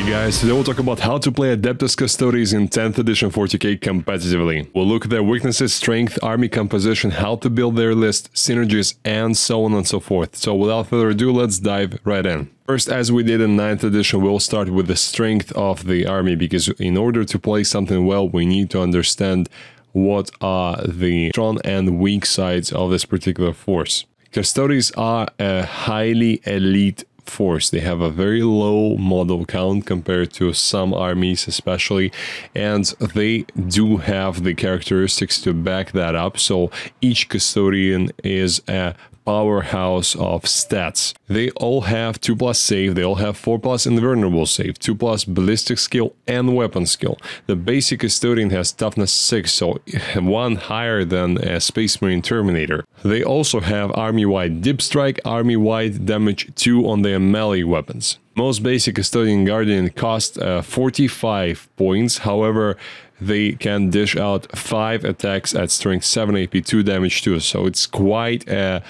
guys, today we'll talk about how to play Adeptus Custodes in 10th edition 40k competitively. We'll look at their weaknesses, strength, army composition, how to build their list, synergies, and so on and so forth. So without further ado, let's dive right in. First, as we did in 9th edition, we'll start with the strength of the army, because in order to play something well, we need to understand what are the strong and weak sides of this particular force. Custodes are a highly elite force. They have a very low model count compared to some armies especially, and they do have the characteristics to back that up. So each custodian is a powerhouse of stats. They all have 2+ save, they all have 4+ invulnerable save, 2+ ballistic skill and weapon skill. The basic custodian has toughness 6, so one higher than a Space Marine Terminator. They also have army-wide dip strike, army-wide damage 2 on their melee weapons. Most basic custodian guardian cost 45 points, however, they can dish out 5 attacks at strength 7 AP 2 damage 2, so it's quite a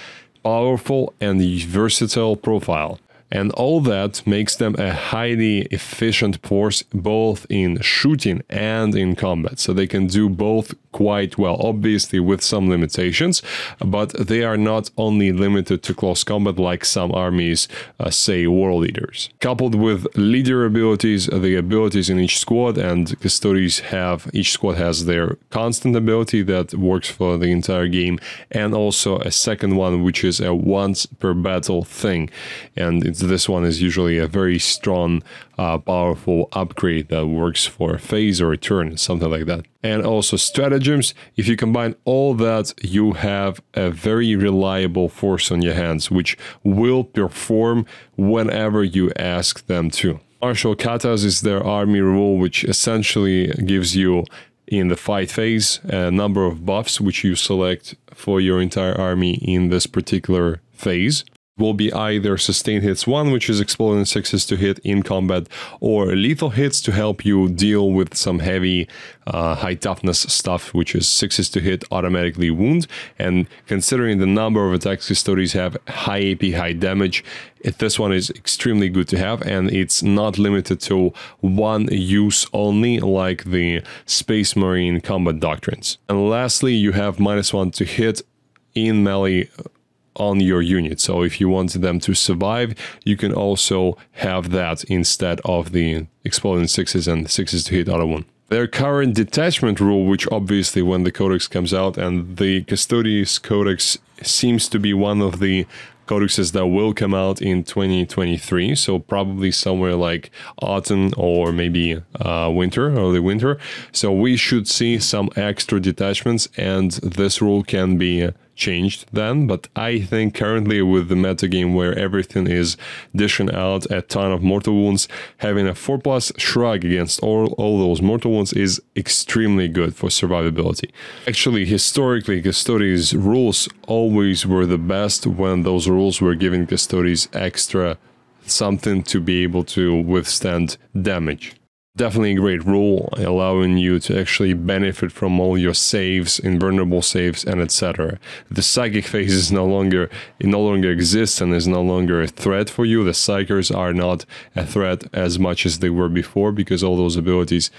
powerful and versatile profile. And all that makes them a highly efficient force both in shooting and in combat. So they can do both quite well, obviously with some limitations, but they are not only limited to close combat like some armies, say war leaders. Coupled with leader abilities, the abilities in each squad, and Custodes have, each squad has their constant ability that works for the entire game, and also a second one which is a once per battle thing, and this one is usually a very strong, powerful upgrade that works for a phase or a turn, something like that. And also stratagems. If you combine all that, you have a very reliable force on your hands, which will perform whenever you ask them to. Martial katas is their army rule, which essentially gives you, in the fight phase, a number of buffs which you select for your entire army in this particular phase. Will be either sustained hits 1, which is exploding 6s to hit in combat, or lethal hits to help you deal with some heavy high toughness stuff, which is 6s to hit, automatically wound. And considering the number of attacks Custodes have, high AP, high damage, this one is extremely good to have, and it's not limited to one use only like the Space Marine combat doctrines. And lastly, you have -1 to hit in melee on your unit. So if you want them to survive, you can also have that instead of the exploding 6s and 6s to hit auto one. Their current detachment rule, which obviously when the codex comes out, and the Custodes codex seems to be one of the codexes that will come out in 2023, so probably somewhere like autumn or maybe winter, early winter. So we should see some extra detachments, and this rule can be changed then, but I think currently with the metagame where everything is dishing out a ton of mortal wounds, having a 4+ shrug against all those mortal wounds is extremely good for survivability. Actually, historically, Custodes rules always were the best when those rules were giving Custodes extra something to be able to withstand damage. Definitely a great rule, allowing you to actually benefit from all your saves, invulnerable saves, and etc. The psychic phase is no longer exists and is no longer a threat for you. The psychers are not a threat as much as they were before, because all those abilities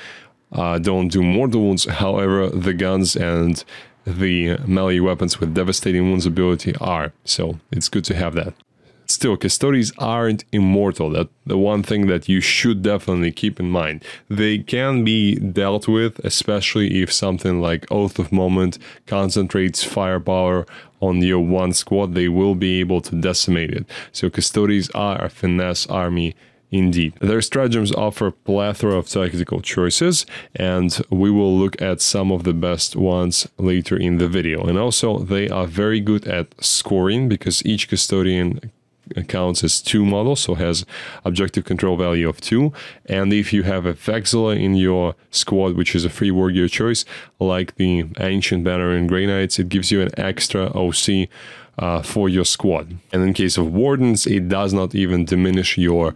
don't do mortal wounds. However, the guns and the melee weapons with devastating wounds ability are, so it's good to have that. Still, Custodes aren't immortal. That's the one thing that you should definitely keep in mind. They can be dealt with, especially if something like Oath of Moment concentrates firepower on your one squad. They will be able to decimate it. So Custodes are a finesse army indeed. Their stratagems offer a plethora of tactical choices, and we will look at some of the best ones later in the video. And also, they are very good at scoring, because each custodian counts as 2 models, so has objective control value of 2, and if you have a Vexilla in your squad, which is a free warrior choice, like the Ancient Banner and Grey Knights, it gives you an extra OC for your squad. And in case of Wardens, it does not even diminish your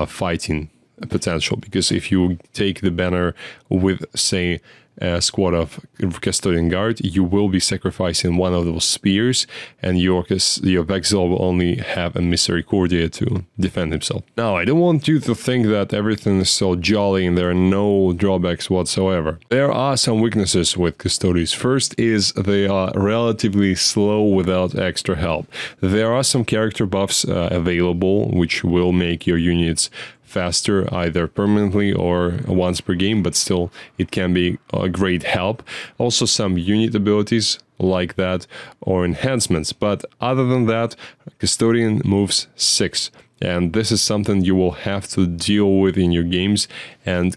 fighting potential, because if you take the banner with, say, a squad of Custodian Guard, you will be sacrificing one of those spears, and your Vexil will only have a Emissary Courtier to defend himself. Now, I don't want you to think that everything is so jolly and there are no drawbacks whatsoever. There are some weaknesses with Custodes. First is they are relatively slow without extra help. There are some character buffs available, which will make your units faster either permanently or once per game, but still it can be a great help. Also some unit abilities like that or enhancements, but other than that, Custodian moves 6, and this is something you will have to deal with in your games and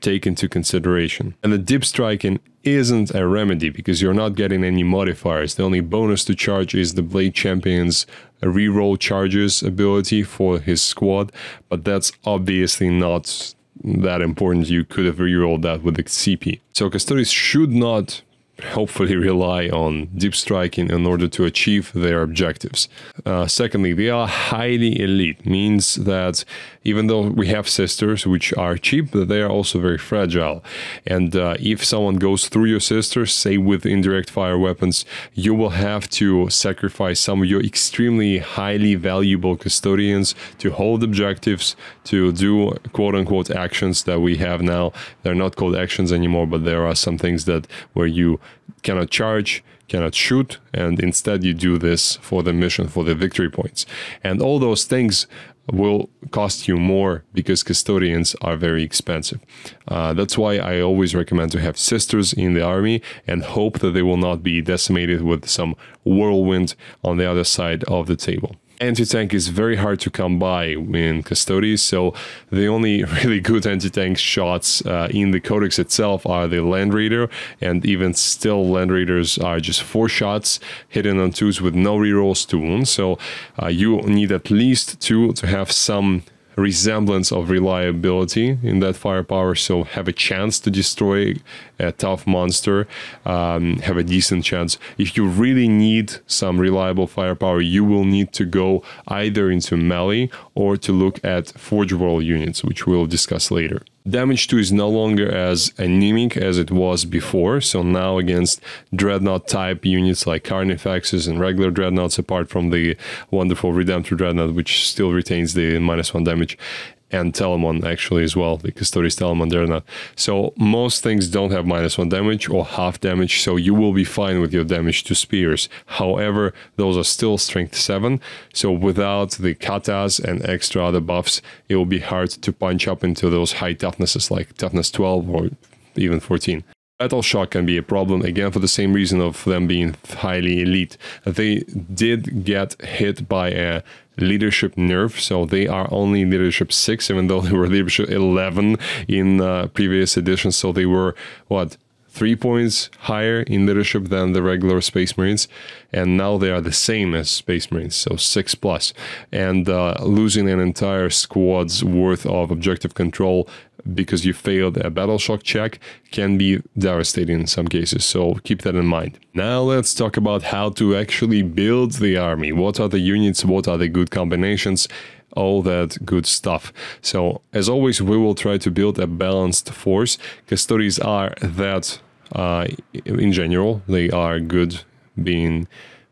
take into consideration. And the deep striking isn't a remedy because you're not getting any modifiers. The only bonus to charge is the Blade Champion's reroll charges ability for his squad, but that's obviously not that important. You could have rerolled that with the CP. So Custodes should not hopefully rely on deep striking in order to achieve their objectives. Secondly, they are highly elite, means that even though we have sisters which are cheap, they are also very fragile. And if someone goes through your sisters, say with indirect fire weapons, you will have to sacrifice some of your extremely highly valuable custodians to hold objectives, to do quote-unquote actions that we have now. They're not called actions anymore, but there are some things that where you cannot charge, cannot shoot, and instead you do this for the mission, for the victory points. And all those things will cost you more because custodians are very expensive. That's why I always recommend to have sisters in the army and hope that they will not be decimated with some whirlwind on the other side of the table. Anti-tank is very hard to come by in Custodes, so the only really good anti-tank shots in the codex itself are the Land Raider, and even still Land Raiders are just 4 shots, hidden on 2s with no rerolls to wounds, so you need at least 2 to have some resemblance of reliability in that firepower, so have a chance to destroy a tough monster, have a decent chance. If you really need some reliable firepower, you will need to go either into melee or to look at Forge World units, which we'll discuss later. Damage 2 is no longer as anemic as it was before, so now against Dreadnought type units like Carnifexes and regular Dreadnoughts, apart from the wonderful Redemptor Dreadnought, which still retains the -1 damage, and Telemon actually as well, the Custodes Telemon Dreadnought. So most things don't have -1 damage or half damage, so you will be fine with your damage to spears. However, those are still strength 7, so without the katas and extra other buffs, it will be hard to punch up into those high toughnesses like toughness 12 or even 14. Battle Shock can be a problem, again for the same reason of them being highly elite. They did get hit by a leadership nerf, so they are only leadership 6, even though they were leadership 11 in previous editions, so they were, what, 3 points higher in leadership than the regular Space Marines, and now they are the same as Space Marines, so 6+. And losing an entire squad's worth of objective control because you failed a battle shock check can be devastating in some cases, so keep that in mind. Now let's talk about how to actually build the army. What are the units, what are the good combinations, all that good stuff. So as always, we will try to build a balanced force. Custodes are that in general, they are good being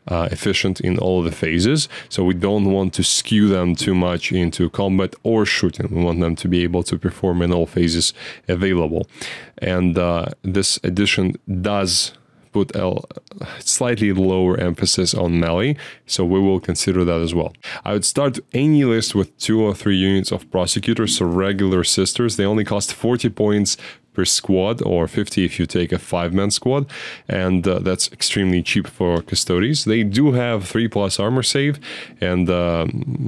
efficient in all the phases, so we don't want to skew them too much into combat or shooting. We want them to be able to perform in all phases available. And this edition does put a slightly lower emphasis on melee, so we will consider that as well. I would start any list with 2 or 3 units of prosecutors, so regular sisters. They only cost 40 points per squad, or 50 if you take a 5-man squad, and that's extremely cheap for Custodes. They do have 3+ armor save, and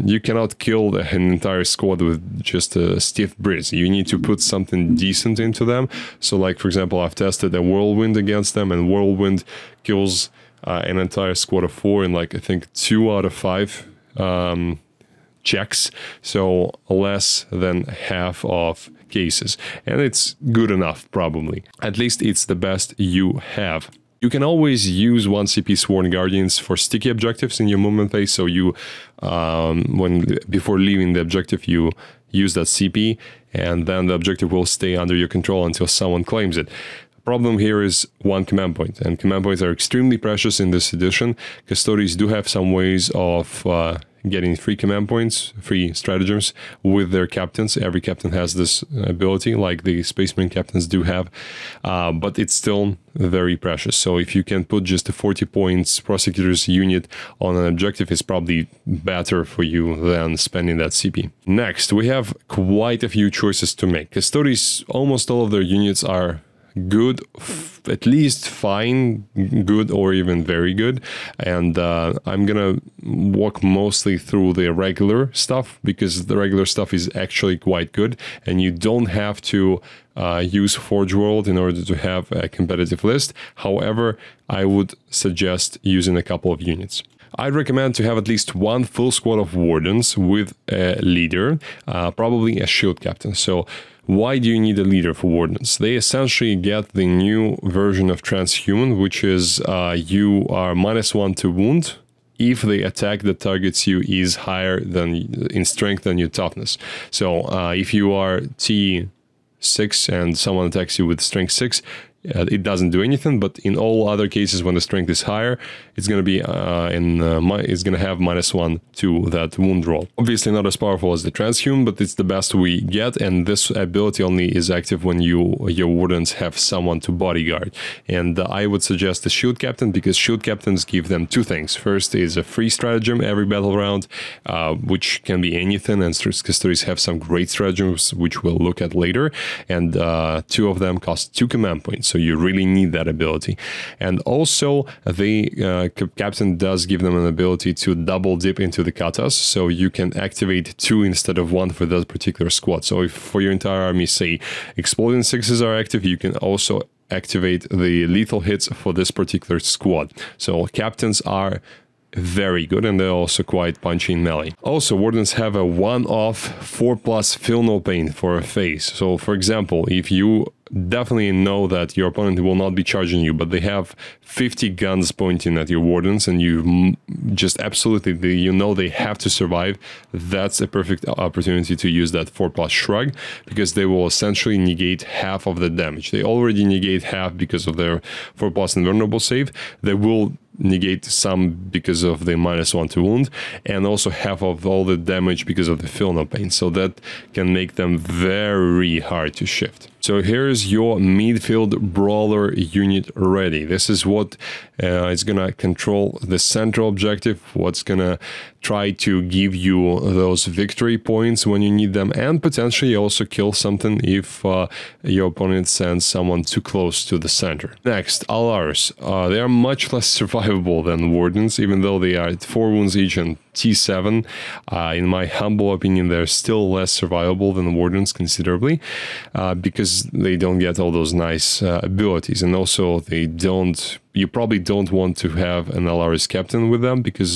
you cannot kill an entire squad with just a stiff breeze. You need to put something decent into them. So like, for example, I've tested a Whirlwind against them, and Whirlwind kills an entire squad of 4 in, like, I think 2 out of 5 checks, so less than half of cases, and it's good enough, probably. At least it's the best you have. You can always use 1 CP Sworn Guardians for sticky objectives in your movement phase, so you, before leaving the objective, you use that CP, and then the objective will stay under your control until someone claims it. Problem here is one command point, and command points are extremely precious in this edition. Custodes do have some ways of getting free command points, free stratagems with their captains. Every captain has this ability, like the Space Marine captains do have, but it's still very precious. So if you can put just a 40 points Prosecutor's unit on an objective, it's probably better for you than spending that CP. Next, we have quite a few choices to make. Custodes, almost all of their units are good, at least fine, good, or even very good. And I'm gonna walk mostly through the regular stuff, because the regular stuff is actually quite good, and you don't have to use Forge World in order to have a competitive list. However, I would suggest using a couple of units. I'd recommend to have at least one full squad of Wardens with a leader, probably a shield captain. So why do you need a leader for Wardens? They essentially get the new version of Transhuman, which is you are -1 to wound if the attack that targets you is higher than in strength than your toughness. So if you are T6 and someone attacks you with strength 6, it doesn't do anything, but in all other cases when the strength is higher, it's going to be it's going to have -1 to that wound roll. Obviously not as powerful as the Transhuman, but it's the best we get, and this ability only is active when your Wardens have someone to bodyguard. And I would suggest the Shield Captain, because Shield Captains give them two things. First is a free stratagem every battle round, which can be anything, and Custodes have some great stratagems, which we'll look at later, and two of them cost 2 command points. So you really need that ability. And also the captain does give them an ability to double dip into the katas, so you can activate 2 instead of 1 for that particular squad. So if for your entire army, say, exploding 6s are active, you can also activate the lethal hits for this particular squad. So captains are very good, and they're also quite punchy in melee. Also, Wardens have a one-off 4+ feel no pain for a phase. So for example, if you definitely know that your opponent will not be charging you, but they have 50 guns pointing at your Wardens, and you just absolutely, you know they have to survive, that's a perfect opportunity to use that 4+ shrug, because they will essentially negate half of the damage. They already negate half because of their 4+ invulnerable save. They will negate some because of the -1 to wound, and also half of all the damage because of the feel no pain. So that can make them very hard to shift. So here's your midfield brawler unit ready. This is what is gonna control the central objective, what's gonna try to give you those victory points when you need them, and potentially also kill something if your opponent sends someone too close to the center. Next, Alars. They are much less survivable than Wardens, even though they are at 4 wounds each and T7. In my humble opinion, they're still less survivable than Wardens considerably, because they don't get all those nice abilities, and also they don't. You probably don't want to have an Alaris captain with them, because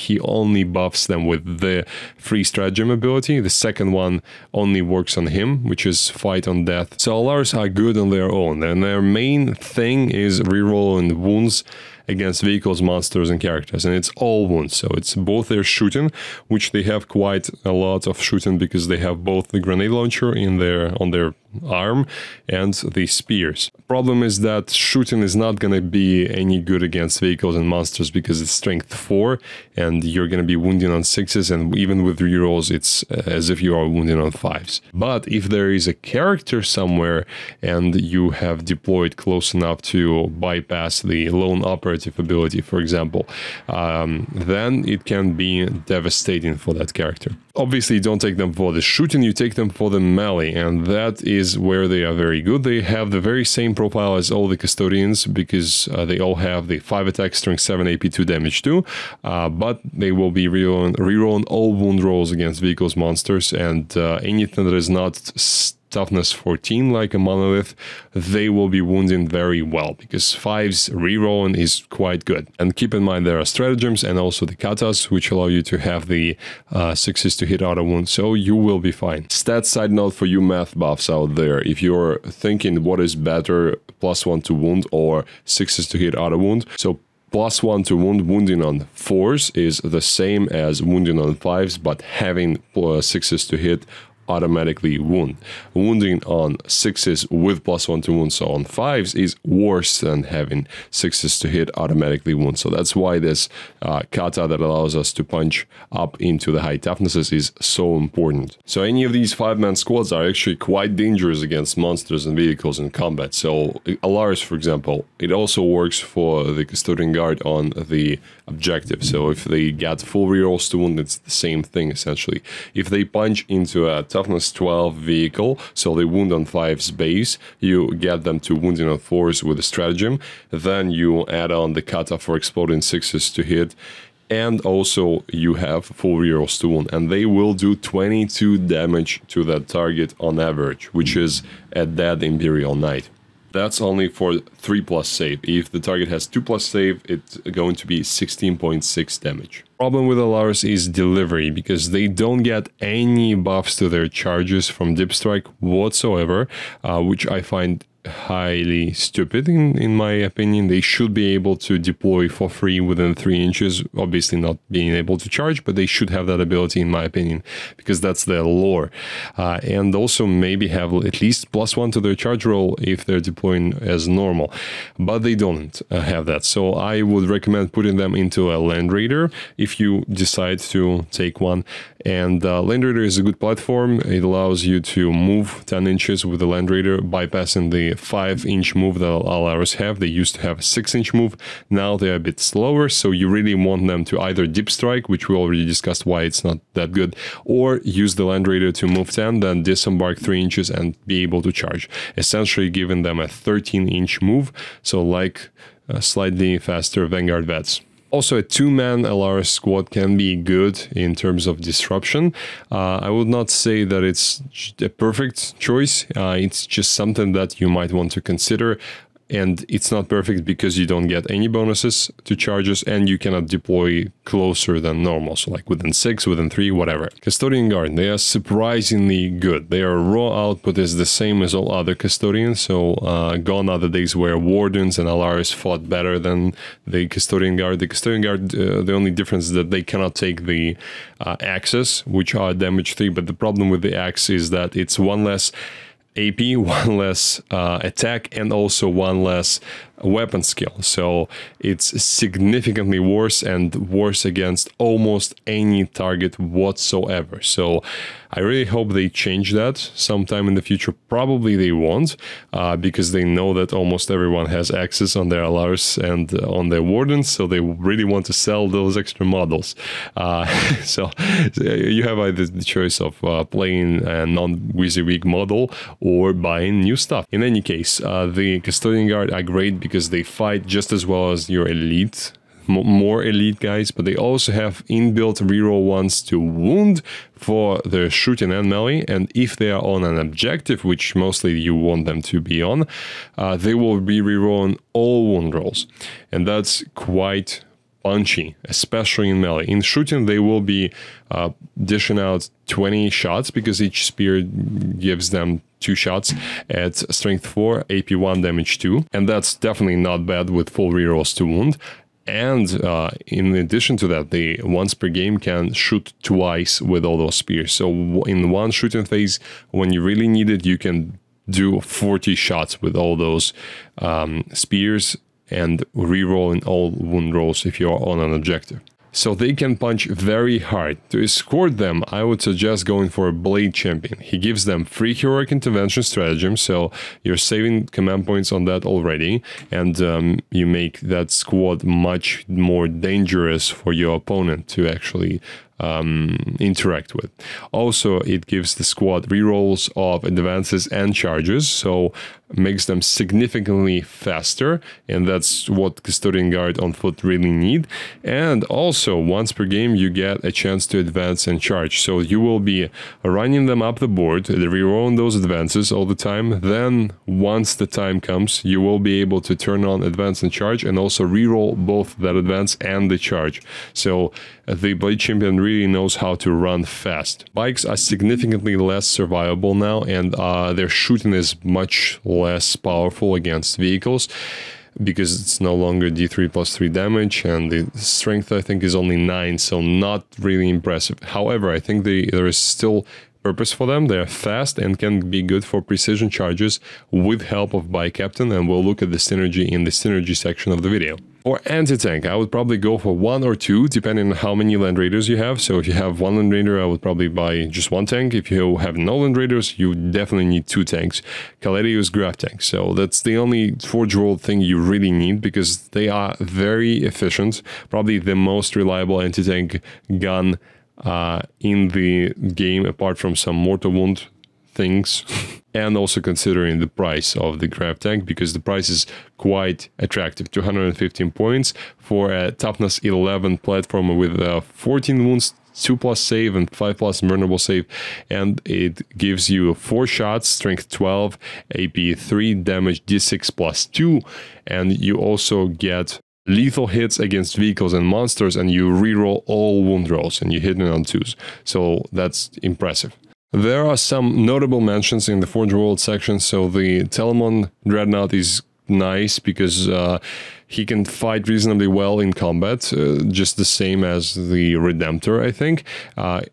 he only buffs them with the free stratagem ability. The second one only works on him, which is fight on death. So Alaris are good on their own, and their main thing is rerolling wounds against vehicles, monsters, and characters, and it's all wounds. So it's both their shooting, which they have quite a lot of shooting because they have both the grenade launcher in on their arm and the spears. Problem is that shooting is not going to be any good against vehicles and monsters because it's strength 4, and you're going to be wounding on 6s, and even with rerolls it's as if you are wounding on 5s. But if there is a character somewhere and you have deployed close enough to bypass the lone operative ability, for example, then it can be devastating for that character. Obviously, you don't take them for the shooting, you take them for the melee, and that is where they are very good. They have the very same profile as all the Custodians, because they all have the 5 attack, strength 7, AP 2, damage 2, but they will be rerolling all wound rolls against vehicles, monsters, and anything that is not toughness 14 like a monolith, they will be wounding very well, because 5's rerolling is quite good. And keep in mind there are stratagems and also the katas, which allow you to have the 6s to hit auto wound, so you will be fine. Stat side note for you math buffs out there: if you're thinking what is better, +1 to wound or 6s to hit auto wound, so +1 to wound, wounding on 4s is the same as wounding on 5s, but having 6s to hit automatically wound. Wounding on 6s with +1 to wound, so on 5s, is worse than having 6s to hit automatically wound. So that's why this kata that allows us to punch up into the high toughnesses is so important. So any of these 5-man squads are actually quite dangerous against monsters and vehicles in combat. So Valoris, for example, it also works for the Custodian Guard on the objective. So if they get full rerolls to wound, it's the same thing essentially. If they punch into a toughness 12 vehicle, so they wound on 5's base, you get them to wounding on 4's with a stratagem, then you add on the kata for exploding 6's to hit, and also you have full rerolls to wound, and they will do 22 damage to that target on average, which is a dead Imperial Knight. That's only for 3+ save. If the target has 2+ save, it's going to be 16.6 damage. Problem with Valoris is delivery, because they don't get any buffs to their charges from Dip Strike whatsoever, which I find highly stupid in my opinion. They should be able to deploy for free within 3 inches, obviously not being able to charge, but they should have that ability in my opinion, because that's their lore. And also maybe have at least +1 to their charge roll if they're deploying as normal, but they don't have that. So I would recommend putting them into a Land Raider if you decide to take one. And Land Raider is a good platform. It allows you to move 10 inches with the Land Raider, bypassing the 5-inch move that Valoris have. They used to have a 6-inch move. Now they're a bit slower, so you really want them to either Dip Strike, which we already discussed why it's not that good, or use the Land Raider to move 10, then disembark 3 inches and be able to charge, essentially giving them a 13-inch move, so like slightly faster Vanguard Vets. Also, a 2-man Valoris squad can be good in terms of disruption. I would not say that it's a perfect choice. It's just something that you might want to consider. And it's not perfect because you don't get any bonuses to charges, and you cannot deploy closer than normal, so like within 6, within 3, whatever. Custodian Guard, they are surprisingly good. Their raw output is the same as all other Custodians, so gone are the days where Wardens and Valoris fought better than the Custodian Guard. The Custodian Guard, the only difference is that they cannot take the axes, which are damage 3, but the problem with the axe is that it's 1 less AP, 1 less attack, and also 1 less weapon skill. So it's significantly worse, and worse against almost any target whatsoever. So I really hope they change that sometime in the future. Probably they won't, because they know that almost everyone has access on their Valoris and on their Wardens, so they really want to sell those extra models. So you have either the choice of playing a non-WYSIWYG model or buying new stuff. In any case, the Custodian Guard are great because they fight just as well as your elite, more elite guys, but they also have inbuilt reroll ones to wound for their shooting and melee, and if they are on an objective, which mostly you want them to be on, they will be rerolling all wound rolls, and that's quite punchy, especially in melee. In shooting, they will be dishing out 20 shots because each spear gives them 2 shots at strength 4, AP 1, damage 2, and that's definitely not bad with full rerolls to wound. And in addition to that, they once per game can shoot twice with all those spears. So in one shooting phase, when you really need it, you can do 40 shots with all those spears and re-roll in all wound rolls if you're on an objective. So they can punch very hard. To escort them, I would suggest going for a Blade Champion. He gives them free heroic intervention stratagem, so you're saving command points on that already, and you make that squad much more dangerous for your opponent to actually interact with. Also, it gives the squad rerolls of advances and charges, so makes them significantly faster, and that's what Custodian Guard on foot really need. And also, once per game, you get a chance to advance and charge, so you will be running them up the board, rerolling those advances all the time. Then, once the time comes, you will be able to turn on advance and charge, and also reroll both that advance and the charge. So the Blade Champion really knows how to run fast. Bikes are significantly less survivable now, and their shooting is much less powerful against vehicles because it's no longer D3 plus 3 damage, and the strength I think is only 9, so not really impressive. However, I think there is still purpose for them. They're fast and can be good for precision charges with help of by captain, and we'll look at the synergy in the synergy section of the video. For anti-tank, I would probably go for 1 or 2, depending on how many Land Raiders you have. So if you have 1 Land Raider, I would probably buy just 1 tank. If you have no Land Raiders, you definitely need 2 tanks. Caladius Graph Tank. So that's the only Forge World thing you really need, because they are very efficient. Probably the most reliable anti-tank gun in the game, apart from some mortar wound things. And also considering the price of the Graph Tank, because the price is quite attractive. 215 points for a toughness 11 platform with 14 wounds, 2+ save and 5+ vulnerable save, and it gives you 4 shots, strength 12, AP 3, damage d6 + 2, and you also get lethal hits against vehicles and monsters, and you reroll all wound rolls and you hit it on 2s. So that's impressive. There are some notable mentions in the Forge World section. So the Telamon Dreadnought is nice because he can fight reasonably well in combat, just the same as the Redemptor, I think.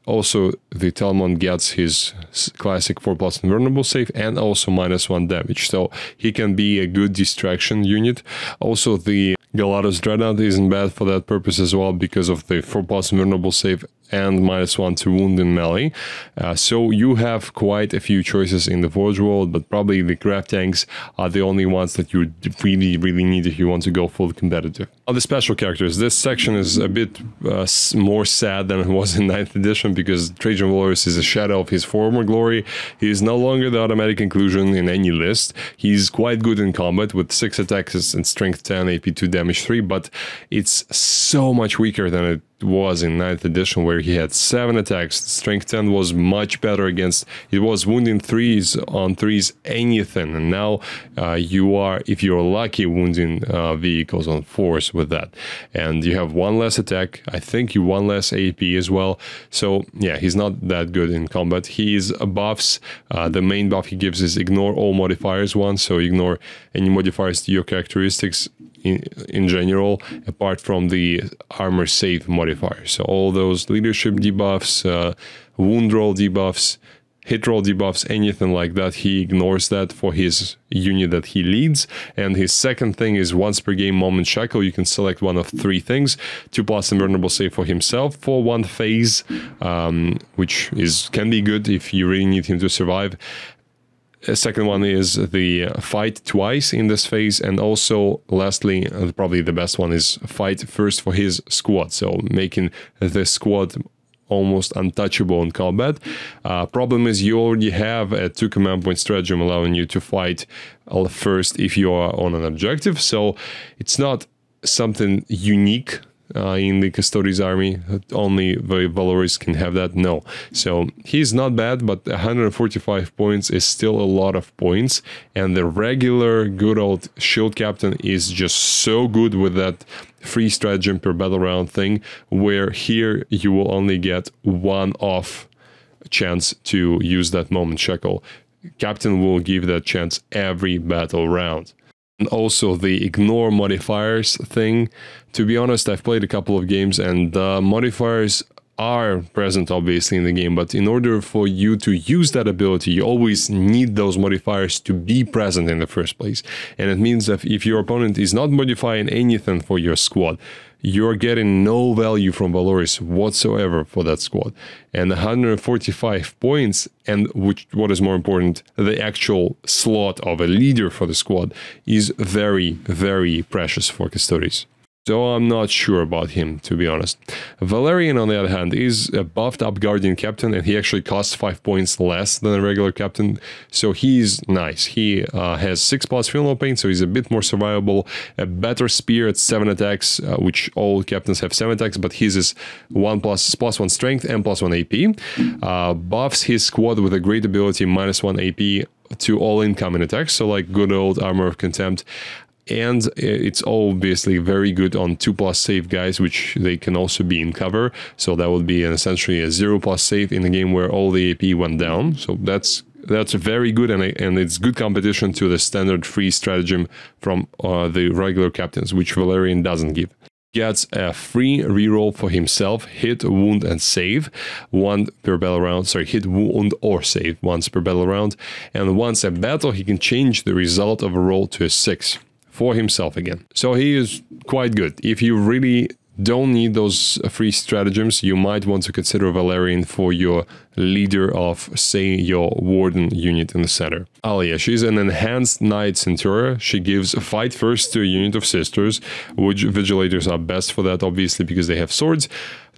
Also, the Telamon gets his classic 4+ invulnerable save and also -1 damage, so he can be a good distraction unit. Also, the Galados Dreadnought isn't bad for that purpose as well, because of the 4+ invulnerable save and -1 to wound in melee. So you have quite a few choices in the Forge World, but probably the Graph Tanks are the only ones that you really need if you want to go full competitive. On the special characters, this section is a bit more sad than it was in 9th edition, because Trajann Valoris is a shadow of his former glory. He is no longer the automatic inclusion in any list. He's quite good in combat with 6 attacks and strength 10, AP 2, damage 3, but it's so much weaker than it was in 9th edition, where he had 7 attacks. Strength 10 was much better against, it was wounding 3s on 3s, anything, and now you are, if you're lucky, wounding vehicles on 4s with that, and you have 1 less attack. I think you 1 less AP as well. So yeah, he's not that good in combat. His buffs, the main buff he gives is ignore all modifiers 1, so ignore any modifiers to your characteristics in general, apart from the armor save modifier. So all those leadership debuffs, wound roll debuffs, hit roll debuffs, anything like that, he ignores that for his unit that he leads. And his second thing is once per game moment shackle. You can select one of 3 things: 2+ invulnerable save for himself for 1 phase, which can be good if you really need him to survive. A second one is the fight twice in this phase, and also lastly, probably the best one, is fight first for his squad, so making the squad almost untouchable in combat. Problem is you already have a 2 command point stratagem allowing you to fight first if you are on an objective, so it's not something unique in the Custodes army. Only Valoris can have that. No. So he's not bad, but 145 points is still a lot of points, and the regular good old shield captain is just so good with that free stratagem per battle round thing, where here you will only get 1 off chance to use that moment shackle. Captain will give that chance every battle round. And also the ignore modifiers thing. To be honest, I've played a couple of games, and modifiers are present obviously in the game, but in order for you to use that ability, you always need those modifiers to be present in the first place. And it means that if your opponent is not modifying anything for your squad, you're getting no value from Valoris whatsoever for that squad. And 145 points, and what is more important, the actual slot of a leader for the squad is very, very precious for Custodes. So I'm not sure about him, to be honest. Valerian, on the other hand, is a buffed up Guardian captain, and he actually costs 5 points less than a regular captain, so he's nice. He has 6+ funeral pain, so he's a bit more survivable, a better spear at 7 attacks, which all captains have 7 attacks, but his is +1 strength and +1 AP. Buffs his squad with a great ability, -1 AP to all incoming attacks, so like good old Armor of Contempt. And it's obviously very good on 2+ save guys, which they can also be in cover. So that would be essentially a 0+ save in a game where all the AP went down. So that's very good, and it's good competition to the standard free stratagem from the regular captains, which Valerian doesn't give. gets a free reroll for himself, hit, wound, and save, one per battle round. Sorry, hit, wound, or save once per battle round. And once a battle, he can change the result of a roll to a 6 for himself again. So he is quite good. If you really don't need those free stratagems, you might want to consider Valerian for your leader of, say, your warden unit in the center. Aleya, she's an enhanced knight centura. She gives fight first to a unit of sisters, which vigilators are best for that, obviously, because they have swords.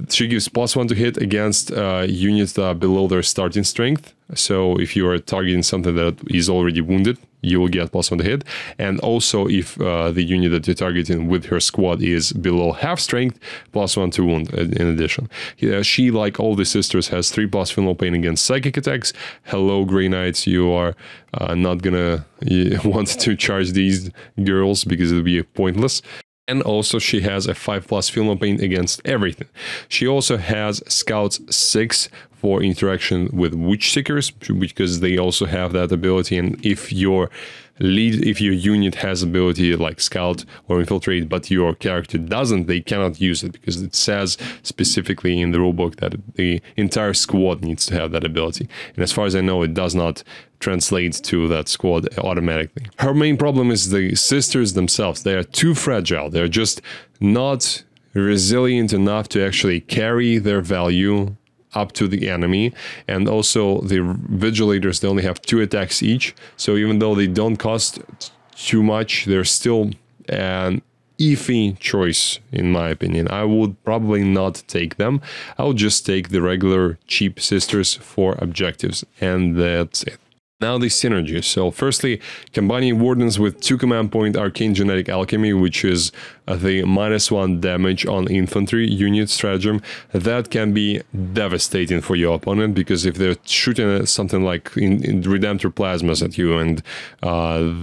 She gives +1 to hit against units that are below their starting strength. So if you are targeting something that is already wounded, you will get +1 to hit. And also if the unit that you're targeting with her squad is below half strength, +1 to wound in addition. She, like all the sisters, has 3+ final pain against psychic attacks. Hello, Grey Knights, you are not gonna want to charge these girls because it would be pointless. And also she has a 5+ film pain against everything. She also has Scouts 6 for interaction with Witch Seekers, because they also have that ability. And if your unit has ability like Scout or Infiltrate, but your character doesn't, they cannot use it, because it says specifically in the rulebook that the entire squad needs to have that ability. And as far as I know, it does not translate to that squad automatically. Her main problem is the sisters themselves. They are too fragile. They're just not resilient enough to actually carry their value up to the enemy. And also the vigilators, they only have 2 attacks each, so even though they don't cost too much, they're still an iffy choice in my opinion. I would probably not take them. I would just take the regular cheap sisters for objectives, and that's it. Now the synergies. So firstly, combining Wardens with 2 command point Arcane Genetic Alchemy, which is the -1 damage on infantry unit stratagem. That can be devastating for your opponent, because if they're shooting at something like in Redemptor Plasmas at you, and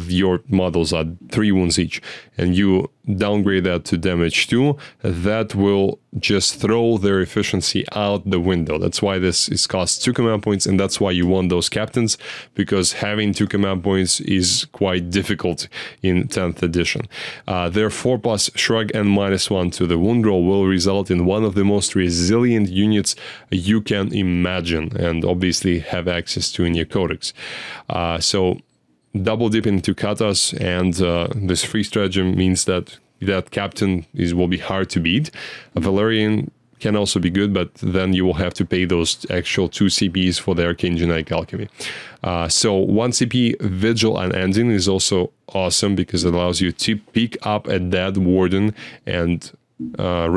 your models are 3 wounds each, and you downgrade that to damage 2, that will just throw their efficiency out the window. That's why this is cost 2 command points, and that's why you want those captains, because having 2 command points is quite difficult in 10th edition. Their 4+ shrug and -1 to the wound roll will result in one of the most resilient units you can imagine, and obviously have access to in your codex. So double dip into katas, and this free stratagem means that that captain will be hard to beat. A Valerian can also be good, but then you will have to pay those actual 2 CPs for the Arcane Genetic Alchemy. So 1 CP Vigil Unending is also awesome, because it allows you to pick up a dead warden and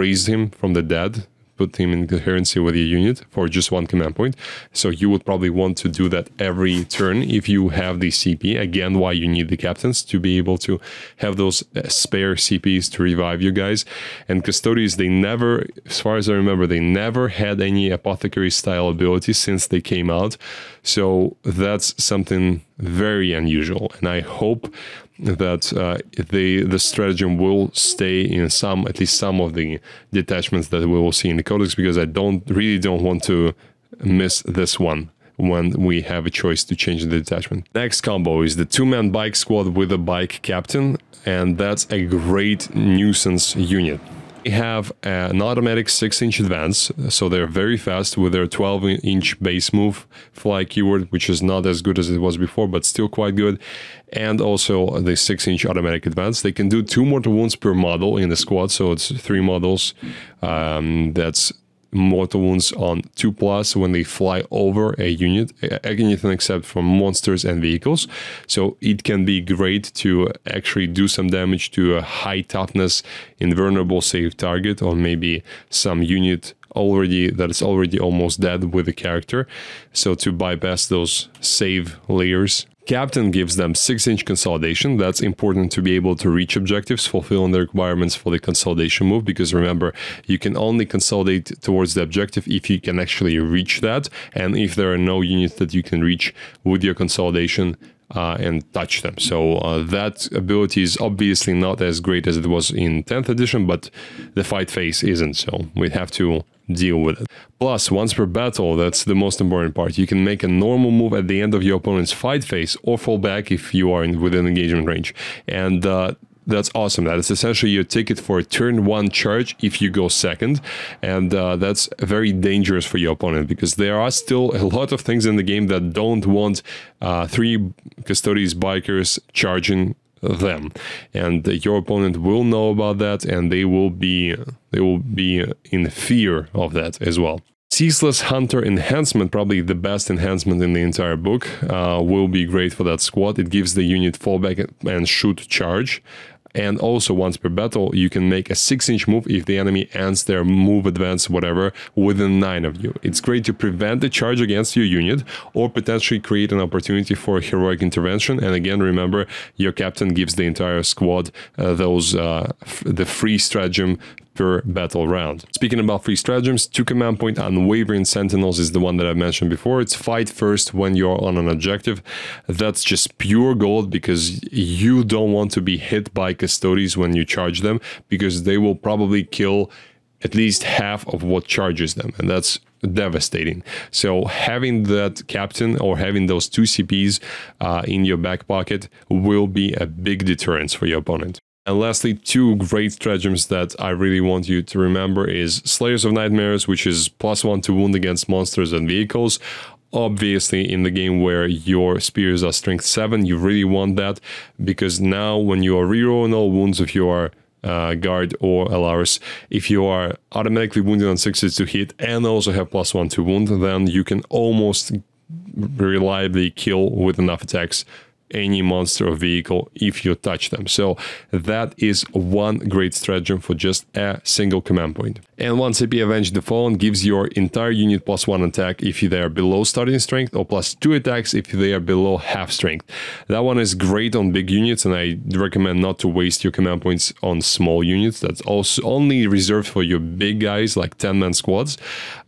raise him from the dead, put him in coherency with your unit for just 1 command point. So you would probably want to do that every turn if you have the CP. Again, why you need the captains, to be able to have those spare CPs to revive you guys. And Custodes, they never, as far as I remember, they never had any apothecary style ability since they came out. So that's something very unusual, and I hope that the stratagem will stay in at least some of the detachments that we will see in the codex, because I really don't want to miss this one when we have a choice to change the detachment. Next combo is the 2-man bike squad with a bike captain, and that's a great nuisance unit. They have an automatic 6-inch advance, so they're very fast with their 12-inch base move fly keyword, which is not as good as it was before, but still quite good. And also the 6-inch automatic advance. They can do 2 mortal wounds per model in the squad, so it's 3 models. That's mortal wounds on 2+ when they fly over a unit, anything except for monsters and vehicles. So it can be great to actually do some damage to a high toughness invulnerable save target, or maybe some unit that is already almost dead with the character, so to bypass those save layers. Captain gives them 6-inch consolidation. That's important to be able to reach objectives, fulfilling the requirements for the consolidation move, because remember, you can only consolidate towards the objective if you can actually reach that, and if there are no units that you can reach with your consolidation and touch them. So that ability is obviously not as great as it was in 10th edition, but the fight phase isn't, so we have to deal with it. Plus, once per battle, that's the most important part, you can make a normal move at the end of your opponent's fight phase, or fall back if you are within engagement range. And that's awesome. That is essentially your ticket for a turn 1 charge if you go second, and that's very dangerous for your opponent, because there are still a lot of things in the game that don't want 3 Custodes bikers charging them, and your opponent will know about that, and they will be in fear of that as well. Ceaseless Hunter enhancement, probably the best enhancement in the entire book, will be great for that squad. It gives the unit fallback and shoot charge. And also, once per battle, you can make a 6-inch move if the enemy ends their move, advance, whatever, within 9 of you. It's great to prevent the charge against your unit, or potentially create an opportunity for a heroic intervention. And again, remember, your captain gives the entire squad the free stratagem per battle round. Speaking about free stratagems, 2 command point Unwavering Sentinels is the one that I mentioned before. It's fight first when you're on an objective. That's just pure gold, because you don't want to be hit by Custodes when you charge them, because they will probably kill at least half of what charges them, and that's devastating. So having that captain or having those 2 CPs in your back pocket will be a big deterrence for your opponent. And lastly, 2 great stratagems that I really want you to remember is Slayers of Nightmares, which is +1 to wound against monsters and vehicles. Obviously, in the game where your spears are strength 7, you really want that, because now when you are rerolling all wounds, if you are guard or Alaris, if you are automatically wounded on 6s to hit and also have +1 to wound, then you can almost reliably kill with enough attacks any monster or vehicle if you touch them. So that is one great stratagem for just a single command point. And 1 CP Avenge the Fallen gives your entire unit +1 attack if they are below starting strength, or +2 attacks if they are below half strength. That one is great on big units, and I recommend not to waste your command points on small units. That's also only reserved for your big guys, like 10-man squads,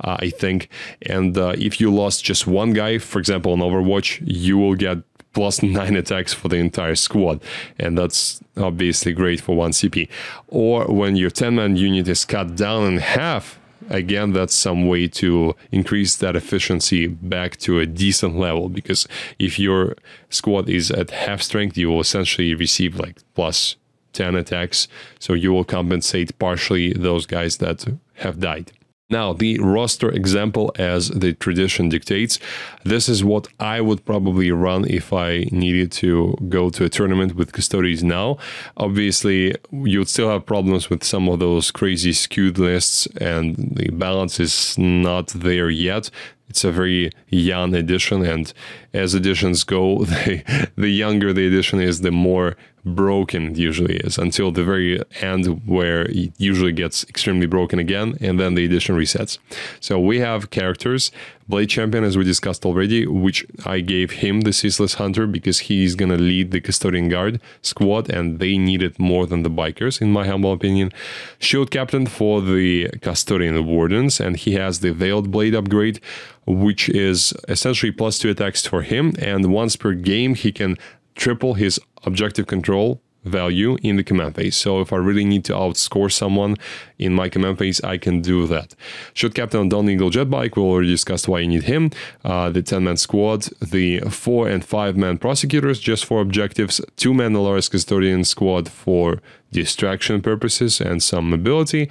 I think. And if you lost just one guy, for example, on Overwatch, you will get +9 attacks for the entire squad, and that's obviously great for 1 CP. Or when your 10-man unit is cut down in half, again, that's some way to increase that efficiency back to a decent level, because if your squad is at half strength, you will essentially receive like +10 attacks, so you will compensate partially those guys that have died. Now, the roster example, as the tradition dictates, this is what I would probably run if I needed to go to a tournament with Custodes now. Obviously, you'd still have problems with some of those crazy skewed lists, and the balance is not there yet. It's a very young edition, and as editions go, the younger the edition is, the more broken it usually is, until the very end, where it usually gets extremely broken again, and then the edition resets. So we have characters. Blade Champion, as we discussed already, which I gave him the Ceaseless Hunter because he's gonna lead the Custodian Guard squad, and they need it more than the bikers, in my humble opinion. Shield Captain for the Custodian Wardens, and he has the Veiled Blade upgrade, which is essentially +2 attacks for him, and once per game he can triple his objective control value in the command phase. So if I really need to outscore someone in my command phase, I can do that. Shield Captain on Dawn Eagle Jetbike, we already discussed why you need him. The 10-man squad, the 4- and 5-man prosecutors just for objectives, 2-man Alaris Custodian squad for distraction purposes and some mobility.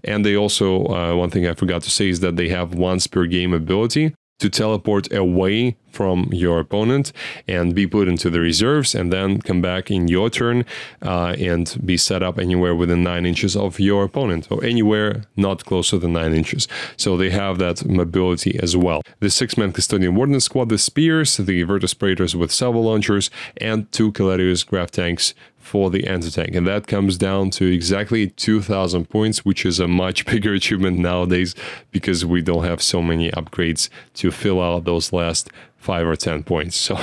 And they also, one thing I forgot to say is that they have once per game ability to teleport away from your opponent and be put into the reserves, and then come back in your turn and be set up anywhere within 9 inches of your opponent, or anywhere not closer than 9 inches. So they have that mobility as well. The 6-man Custodian Warden squad, the Spears, the Virtus Praetors with salvo launchers, and 2 Calarius Graph tanks for the anti-tank, and that comes down to exactly 2,000 points, which is a much bigger achievement nowadays because we don't have so many upgrades to fill out those last 5 or 10 points. So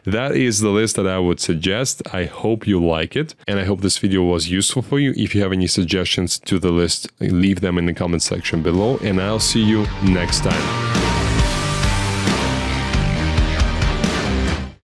that is the list that I would suggest. I hope you like it, and I hope this video was useful for you. If you have any suggestions to the list, leave them in the comment section below, and I'll see you next time.